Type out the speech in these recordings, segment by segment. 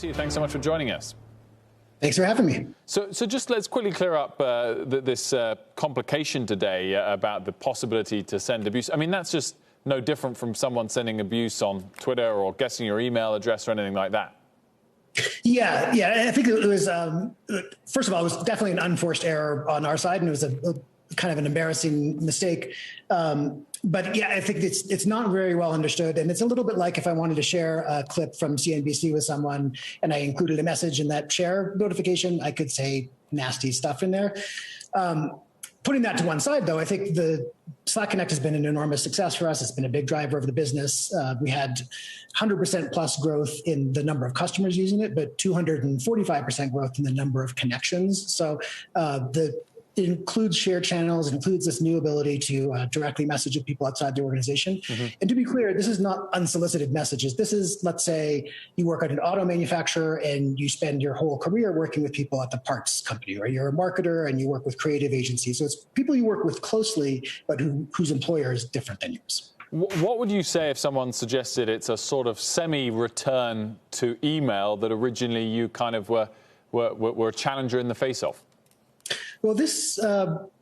Steve, thanks so much for joining us. Thanks for having me. So just let's quickly clear up this complication today about the possibility to send abuse. I mean, that's just no different from someone sending abuse on Twitter or guessing your email address or anything like that. Yeah. I think it was, first of all, it was definitely an unforced error on our side, and it was a kind of an embarrassing mistake. But yeah, I think it's not very well understood. And it's a little bit like if I wanted to share a clip from CNBC with someone and I included a message in that share notification, I could say nasty stuff in there. Putting that to one side, though, I think the Slack Connect has been an enormous success for us. It's been a big driver of the business. We had 100% plus growth in the number of customers using it, but 245% growth in the number of connections. So it includes shared channels. It includes this new ability to directly message with people outside the organization. Mm-hmm. And to be clear, this is not unsolicited messages. This is, let's say, you work at an auto manufacturer and you spend your whole career working with people at the parts company, or you're a marketer and you work with creative agencies. So it's people you work with closely, but whose employer is different than yours. What would you say if someone suggested it's a sort of semi-return to email that originally you kind of were a challenger in the face of? Well, this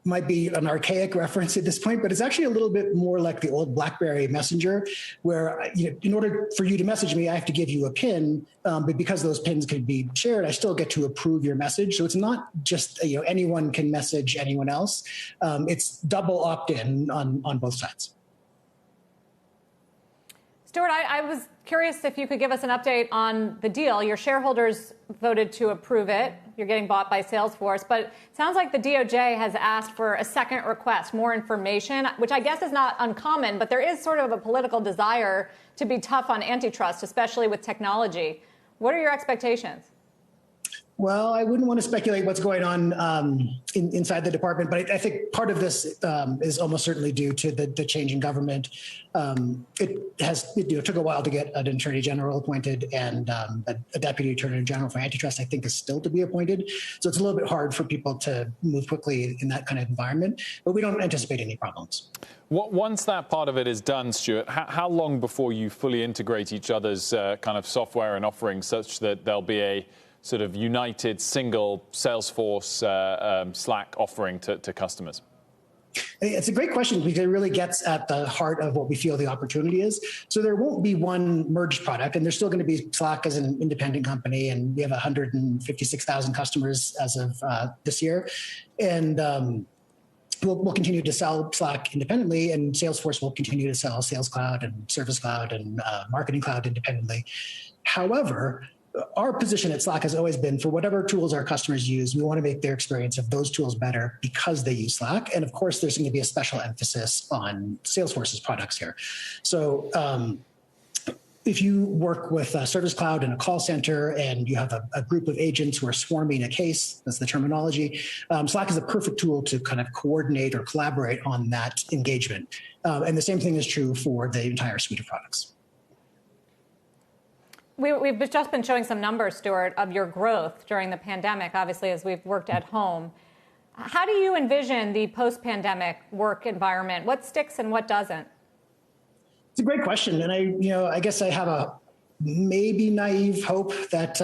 might be an archaic reference at this point, but it's actually a little bit more like the old BlackBerry Messenger, where in order for you to message me, I have to give you a PIN, but because those PINs can be shared, I still get to approve your message. So it's not just anyone can message anyone else. It's double opt-in on both sides. Stewart, I was curious if you could give us an update on the deal. Your shareholders voted to approve it. You're getting bought by Salesforce, but it sounds like the DOJ has asked for a second request, more information, which I guess is not uncommon, but there is sort of a political desire to be tough on antitrust, especially with technology. What are your expectations? Well, I wouldn't want to speculate what's going on inside the department, but I think part of this is almost certainly due to the change in government. It took a while to get an attorney general appointed, and a deputy attorney general for antitrust, I think, is still to be appointed. So it's a little bit hard for people to move quickly in that kind of environment, but we don't anticipate any problems. Once that part of it is done, Stewart, how long before you fully integrate each other's kind of software and offerings such that there'll be a sort of united single Salesforce Slack offering to customers? It's a great question because it really gets at the heart of what we feel the opportunity is. So there won't be one merged product, and there's still going to be Slack as an independent company, and we have 156,000 customers as of this year. And we'll continue to sell Slack independently, and Salesforce will continue to sell Sales Cloud and Service Cloud and Marketing Cloud independently. However, our position at Slack has always been, for whatever tools our customers use, we want to make their experience of those tools better because they use Slack. And of course, there's going to be a special emphasis on Salesforce's products here. So if you work with Service Cloud in a call center and you have a group of agents who are swarming a case, that's the terminology, Slack is a perfect tool to kind of coordinate or collaborate on that engagement. And the same thing is true for the entire suite of products. We've just been showing some numbers, Stewart, of your growth during the pandemic, obviously, as we've worked at home. How do you envision the post-pandemic work environment? What sticks and what doesn't? It's a great question. And I guess I have a maybe naive hope that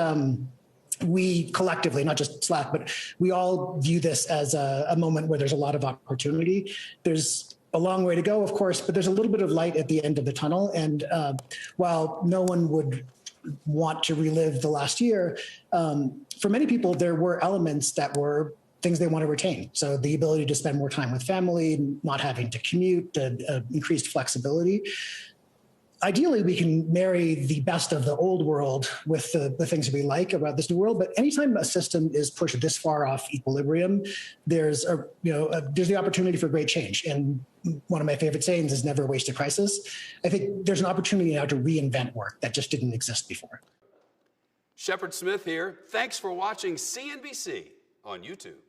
we collectively, not just Slack, but we all view this as a moment where there's a lot of opportunity. There's a long way to go, of course, but there's a little bit of light at the end of the tunnel. And while no one would want to relive the last year, for many people, there were elements that were things they want to retain. So the ability to spend more time with family, not having to commute, increased flexibility. Ideally, we can marry the best of the old world with the things we like about this new world. But anytime a system is pushed this far off equilibrium, there's the opportunity for great change. And one of my favorite sayings is never waste a crisis. I think there's an opportunity now to reinvent work that just didn't exist before. Shepard Smith here. Thanks for watching CNBC on YouTube.